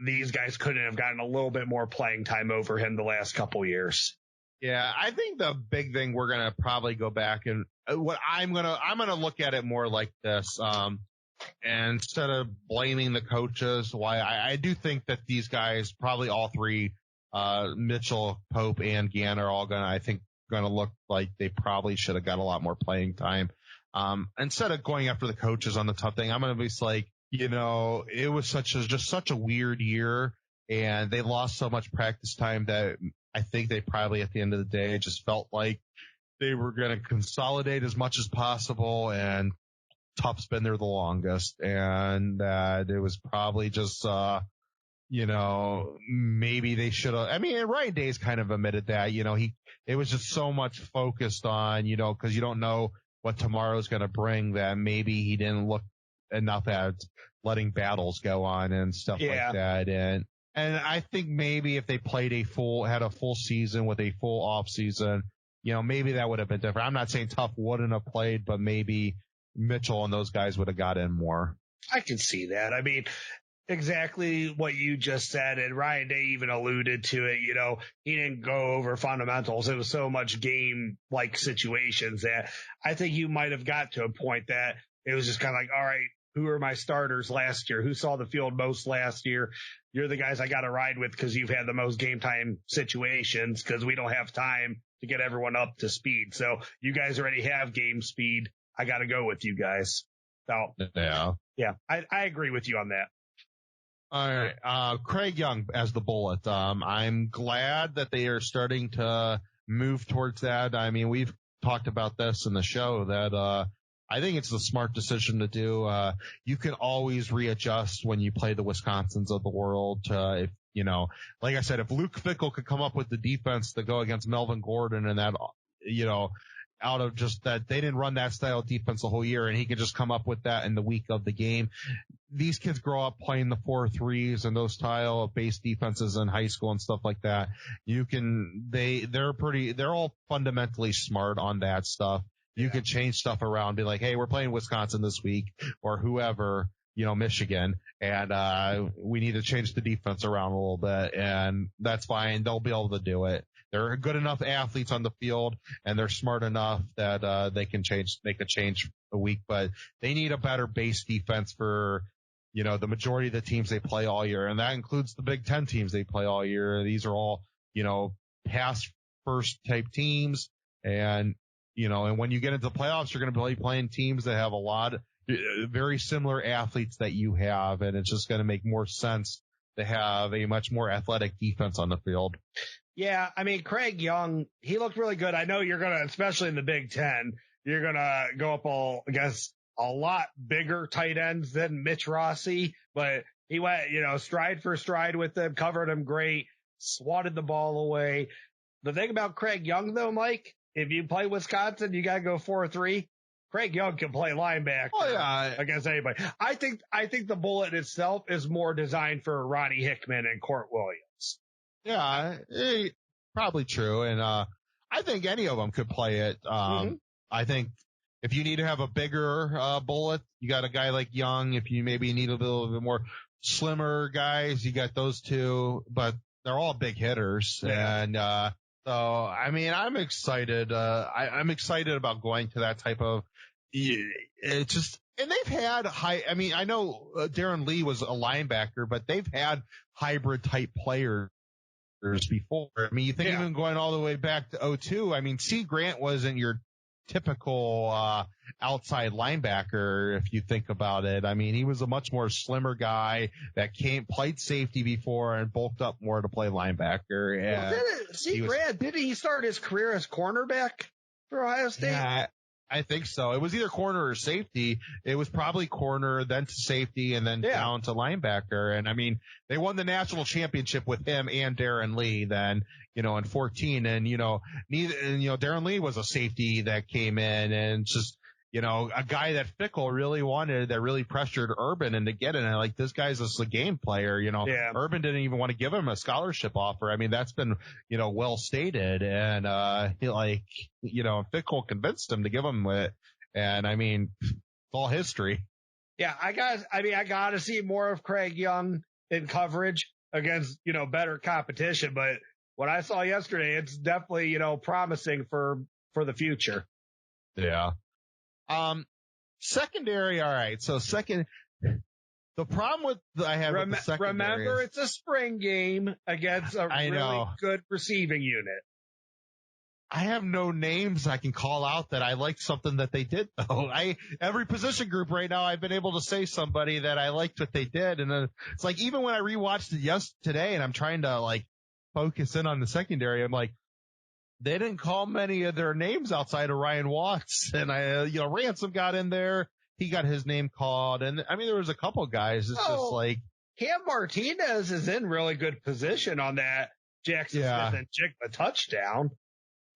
these guys couldn't have gotten a little bit more playing time over him the last couple years. Yeah, I think the big thing we're going to probably go back and what I'm going to look at it more like this. And instead of blaming the coaches, why I do think that these guys, probably all three, Mitchell, Pope, and Gant are all going to look like they probably should have got a lot more playing time. Instead of going after the coaches on the tough thing, I'm going to be like, it was just such a weird year, and they lost so much practice time that I think they probably at the end of the day just felt like they were going to consolidate as much as possible, and Tough's been there the longest, and that it was probably just, maybe they should have. I mean, Ryan Day's kind of admitted that, it was just so much focused on, because you don't know what tomorrow's going to bring, that maybe he didn't look enough at letting battles go on and stuff like that. And I think maybe if they had a full season with a full off season, maybe that would have been different. I'm not saying Tough wouldn't have played, but maybe Mitchell and those guys would have got in more. I can see that. I mean, exactly what you just said, and Ryan Day even alluded to it. He didn't go over fundamentals. It was so much game-like situations that I think you might have got to a point that it was just kind of like, all right, who are my starters last year? Who saw the field most last year? You're the guys I got to ride with because you've had the most game time situations, because we don't have time to get everyone up to speed. So you guys already have game speed. I got to go with you guys. So yeah, I agree with you on that. All right. Craig Young as the bullet. I'm glad that they are starting to move towards that. I mean, we've talked about this in the show that, I think it's the smart decision to do. You can always readjust when you play the Wisconsins of the world. If, like I said, if Luke Fickell could come up with the defense to go against Melvin Gordon and that, out of just that they didn't run that style of defense the whole year, and he could just come up with that in the week of the game. These kids grow up playing the 4-3s and those style of base defenses in high school and stuff like that. They're all fundamentally smart on that stuff. You can change stuff around, be like, hey, we're playing Wisconsin this week, or whoever, Michigan, and we need to change the defense around a little bit, and that's fine. They'll be able to do it. They're good enough athletes on the field, and they're smart enough that they can make a change a week, but they need a better base defense for, the majority of the teams they play all year, and that includes the Big Ten teams they play all year. These are all, pass first type teams, and when you get into the playoffs, you're going to be playing teams that have a lot. very similar athletes that you have, and it's just going to make more sense to have a much more athletic defense on the field. Yeah, I mean, Craig Young, he looked really good. I know you're going to, especially in the Big Ten, you're going to go up against a lot bigger tight ends than Mitch Rossi, but he went, stride for stride with them, covered him great, swatted the ball away. The thing about Craig Young, though, Mike, if you play Wisconsin, you got to go 4-3. Craig Young can play linebacker against anybody. I think the bullet itself is more designed for Ronnie Hickman and Court Williams. Yeah, probably true. And I think any of them could play it. I think if you need to have a bigger bullet, you got a guy like Young. If you maybe need a little bit more slimmer guys, you got those two. But they're all big hitters. Yeah. And so, I mean, I'm excited. I'm excited about going to that type of it just, and they've had I mean, I know Darren Lee was a linebacker, but they've had hybrid type players before. I mean, you think even going all the way back to 2002, I mean, C. Grant wasn't your typical outside linebacker if you think about it. I mean, he was a much more slimmer guy that played safety before and bulked up more to play linebacker. And Grant, didn't he start his career as cornerback for Ohio State? Yeah, I think so. It was either corner or safety. It was probably corner, then to safety, and then down to linebacker. And I mean, they won the national championship with him and Darren Lee then, in 14. And, Darren Lee was a safety that came in and just, a guy that Fickle really wanted, that really pressured Urban into getting it. Like, this guy's just a game player, Urban didn't even want to give him a scholarship offer. I mean, that's been, well stated. And, Fickle convinced him to give him it. And I mean, it's all history. Yeah. I got to see more of Craig Young in coverage against, better competition. But what I saw yesterday, it's definitely, promising for the future. Yeah. Secondary. All right. So the problem I have with the secondary remember, it's a spring game against a really good receiving unit. I have no names I can call out that I liked something that they did though. Every position group right now, I've been able to say somebody that I liked what they did. And then it's like, even when I rewatched it today and I'm trying to focus in on the secondary, I'm like, they didn't call many of their names outside of Ryan Watts. And Ransom got in there. He got his name called. And I mean, there was a couple guys. It's just like Cam Martinez is in really good position on that Jackson Smith and Jigma touchdown.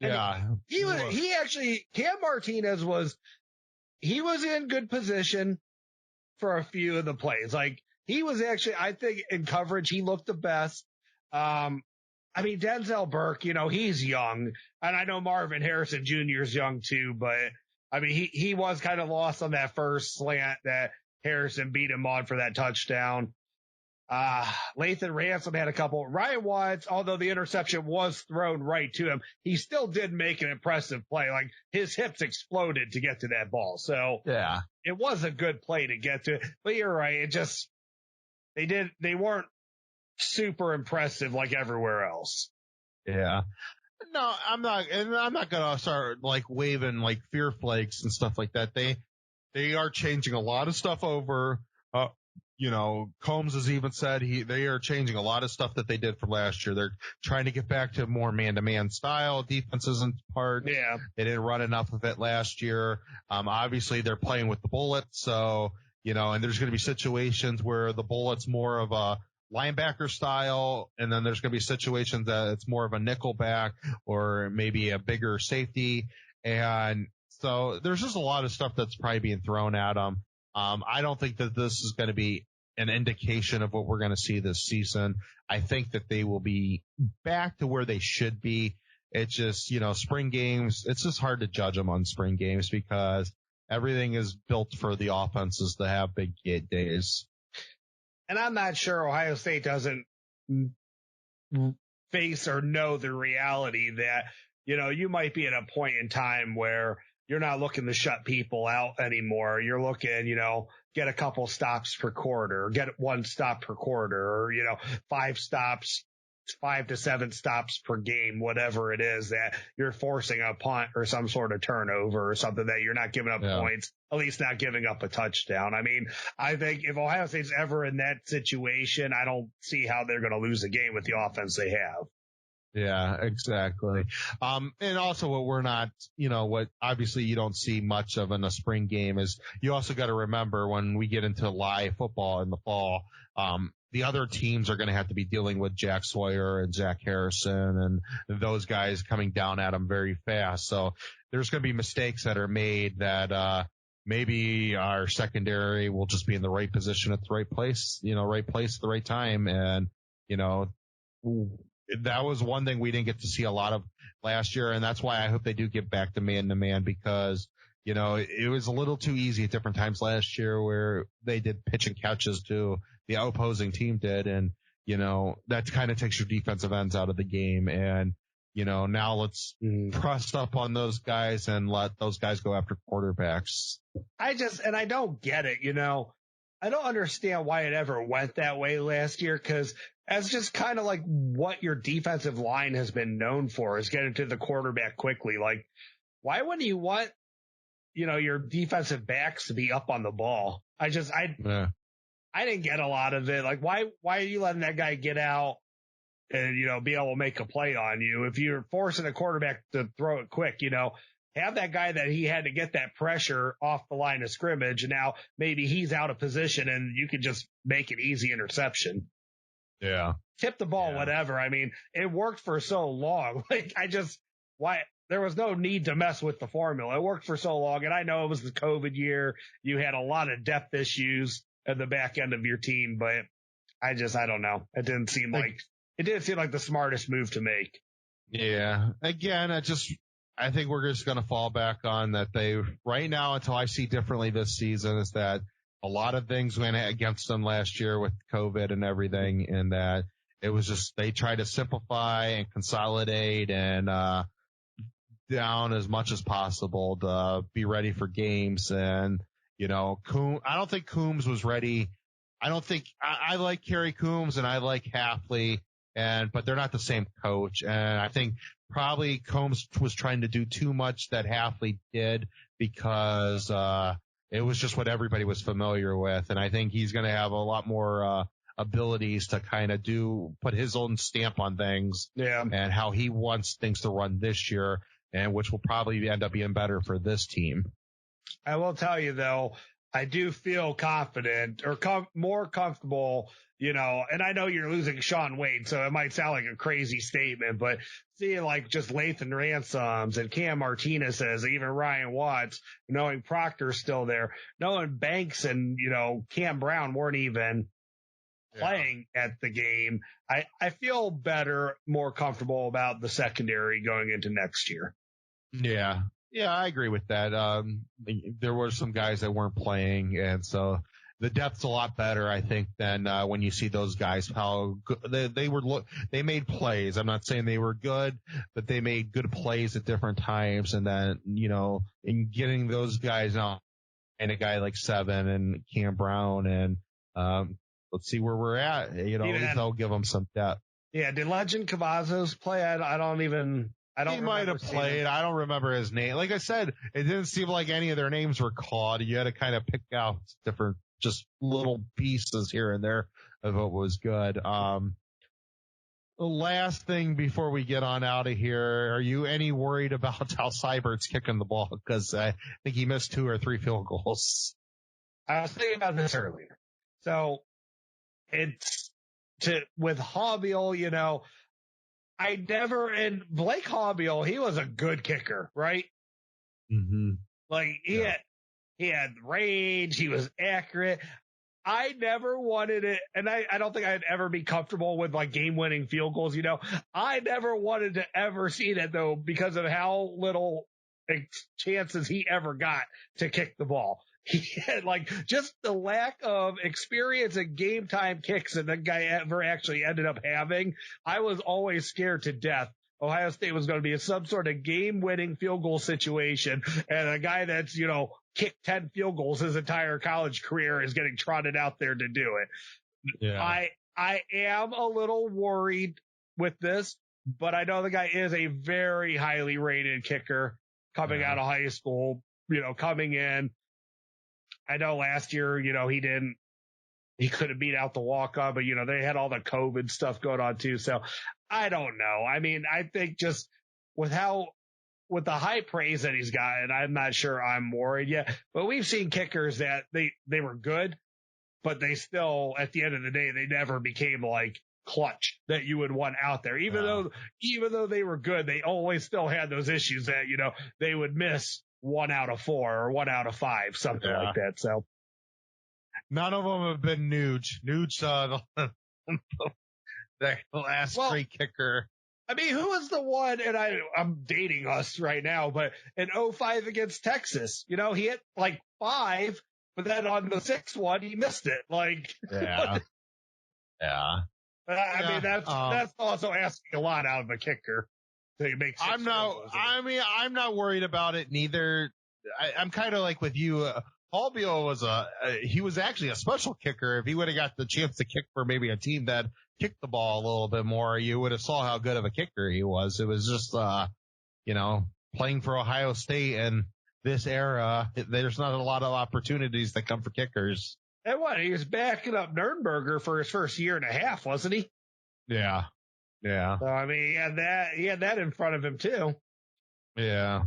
And Cam Martinez was in good position for a few of the plays. Like, he was actually, I think in coverage, he looked the best. I mean, Denzel Burke, he's young, and I know Marvin Harrison Jr. is young too, but I mean, he was kind of lost on that first slant that Harrison beat him on for that touchdown. Lathan Ransom had a couple. Ryan Watts, although the interception was thrown right to him, he still did make an impressive play. Like, his hips exploded to get to that ball. So it was a good play to get to it. But you're right. They weren't super impressive like everywhere else. Yeah. No, I'm not going to start waving fear flags and stuff like that. They are changing a lot of stuff over. Combs has even said they are changing a lot of stuff that they did from last year. They're trying to get back to more man-to-man style. Defense isn't part. Yeah. They didn't run enough of it last year. Obviously they're playing with the bullet. So, and there's going to be situations where the bullet's more of a linebacker style, and then there's going to be situations that it's more of a nickel back or maybe a bigger safety. And so there's just a lot of stuff that's probably being thrown at them. I don't think that this is going to be an indication of what we're going to see this season. I think that they will be back to where they should be. It's just, spring games, it's just hard to judge them on spring games because everything is built for the offenses to have big days. And I'm not sure Ohio State doesn't face or know the reality that, you might be at a point in time where you're not looking to shut people out anymore. You're looking, get a couple stops per quarter, get one stop per quarter, or, 5 stops 5 to 7 stops per game, whatever it is, that you're forcing a punt or some sort of turnover or something, that you're not giving up points, at least not giving up a touchdown. I mean, I think if Ohio State's ever in that situation, I don't see how they're going to lose a game with the offense they have. Yeah, exactly. And also what we're not, what obviously you don't see much of in a spring game is you also got to remember when we get into live football in the fall, the other teams are going to have to be dealing with Jack Sawyer and Zach Harrison and those guys coming down at them very fast. So there's going to be mistakes that are made that, maybe our secondary will just be in the right position at the right place, right place at the right time. And, that was one thing we didn't get to see a lot of last year. And that's why I hope they do get back to man because, it was a little too easy at different times last year where they did pitch and catches to the opposing team did. And, that kind of takes your defensive ends out of the game. And, now let's press up on those guys and let those guys go after quarterbacks. I don't get it, I don't understand why it ever went that way last year, because that's just kind of like what your defensive line has been known for, is getting to the quarterback quickly. Like, why wouldn't you want, your defensive backs to be up on the ball? I didn't get a lot of it. Like, why are you letting that guy get out and, be able to make a play on you? If you're forcing a quarterback to throw it quick, have that guy that he had to get that pressure off the line of scrimmage. And now maybe he's out of position and you can just make an easy interception. Yeah. Tip the ball, whatever. I mean, it worked for so long. Like, there was no need to mess with the formula. It worked for so long. And I know it was the COVID year. You had a lot of depth issues at the back end of your team, but I don't know. It didn't seem like the smartest move to make. Yeah. Again, I think we're just going to fall back on that. Right now, until I see differently this season, is that a lot of things went against them last year with COVID and everything, and that it was just, they tried to simplify and consolidate and, down as much as possible to be ready for games. And, I don't think Coombs was ready. I like Kerry Coombs and I like Halfley, but they're not the same coach. And I think probably Coombs was trying to do too much that Halfley did because, it was just what everybody was familiar with. And I think he's going to have a lot more, abilities to kind of put his own stamp on things and how he wants things to run this year, and which will probably end up being better for this team. I will tell you though, I do feel confident or more comfortable, and I know you're losing Sean Wade, so it might sound like a crazy statement, but seeing like just Lathan Ransoms and Cam Martinez's, even Ryan Watts, knowing Proctor's still there, knowing Banks and, Cam Brown weren't even playing at the game, I feel better, more comfortable about the secondary going into next year. Yeah. Yeah, I agree with that. There were some guys that weren't playing, and so the depth's a lot better, I think, than when you see those guys, how good they made plays. I'm not saying they were good, but they made good plays at different times. And then, in getting those guys out, and a guy like Seven and Cam Brown, and let's see where we're at. At least they'll give them some depth. Yeah, did Legend Cavazos play? He might have played. I don't remember his name. Like I said, it didn't seem like any of their names were called. You had to kind of pick out different, just little pieces here and there of what was good. The last thing before we get on out of here, are you any worried about how Seibert's kicking the ball? Because I think he missed 2 or 3 field goals. I was thinking about this earlier. So with Hobbiel, and Blake Hobbiel, he was a good kicker, right? Mm-hmm. Like he had range, he was accurate. I never wanted it, and I don't think I'd ever be comfortable with like game-winning field goals. I never wanted to ever see that though, because of how little chances he ever got to kick the ball. He had just the lack of experience at game time kicks that that guy ever actually ended up having. I was always scared to death Ohio State was going to be in some sort of game-winning field goal situation, and a guy that's, kicked 10 field goals his entire college career is getting trotted out there to do it. Yeah. I am a little worried with this, but I know the guy is a very highly rated kicker coming out of high school, coming in. I know last year, he couldn't beat out the walk-on, but, they had all the COVID stuff going on too. So I don't know. I mean, I think just with the high praise that he's gotten, I'm not sure I'm worried yet, but we've seen kickers that they were good, but they still, at the end of the day, they never became like clutch that you would want out there. Even though they were good, they always still had those issues that, they would miss 1 out of 4 or 1 out of 5, something like that. So none of them have been Nuge. Nuge, the last great kicker. I mean, who was the one, and I'm dating us right now, but in 05 against Texas, he hit like 5, but then on the 6th one, he missed it. Like, yeah. I mean, that's also asking a lot out of a kicker. I'm not worried about it neither. I'm kind of like with you. Paul Beal he was actually a special kicker. If he would have got the chance to kick for maybe a team that kicked the ball a little bit more, you would have saw how good of a kicker he was. It was just, playing for Ohio State and this era, there's not a lot of opportunities that come for kickers. And he was backing up Nurnberger for his first year and a half, wasn't he? Yeah. So, I mean, he had that in front of him too. Yeah.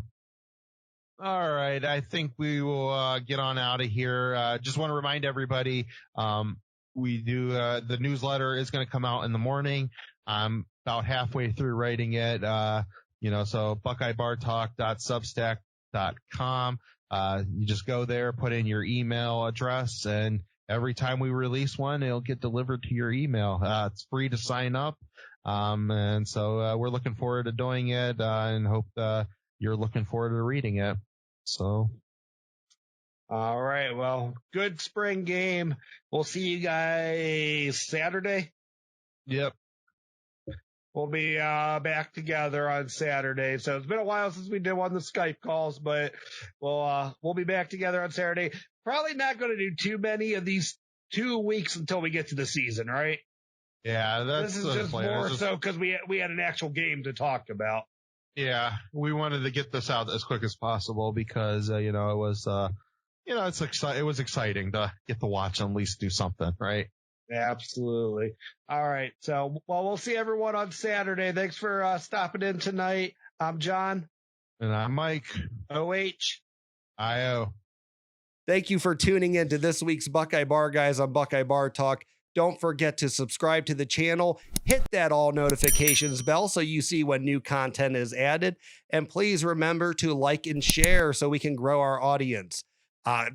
All right. I think we will get on out of here. Just want to remind everybody, we do, the newsletter is going to come out in the morning. I'm about halfway through writing it. So buckeyebartalk.substack.com. You just go there, put in your email address, and every time we release one, it'll get delivered to your email. It's free to sign up. And so, we're looking forward to doing it, and hope, you're looking forward to reading it. So. All right. Well, good spring game. We'll see you guys Saturday. Yep. We'll be back together on Saturday. So it's been a while since we did one of the Skype calls, but we'll be back together on Saturday. Probably not going to do too many of these 2 weeks until we get to the season, right? Yeah, this is just more so because we had an actual game to talk about. Yeah, we wanted to get this out as quick as possible because it was it was exciting to get to watch them at least do something, right? Absolutely. All right. So, we'll see everyone on Saturday. Thanks for stopping in tonight. I'm John. And I'm Mike. OH. IO. Thank you for tuning in to this week's Buckeye Bar Guys on Buckeye Bar Talk. Don't forget to subscribe to the channel, hit that all notifications bell so you see when new content is added. And please remember to like and share so we can grow our audience.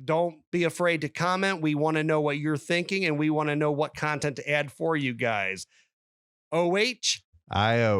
Don't be afraid to comment. We want to know what you're thinking, and we want to know what content to add for you guys. OH. IO.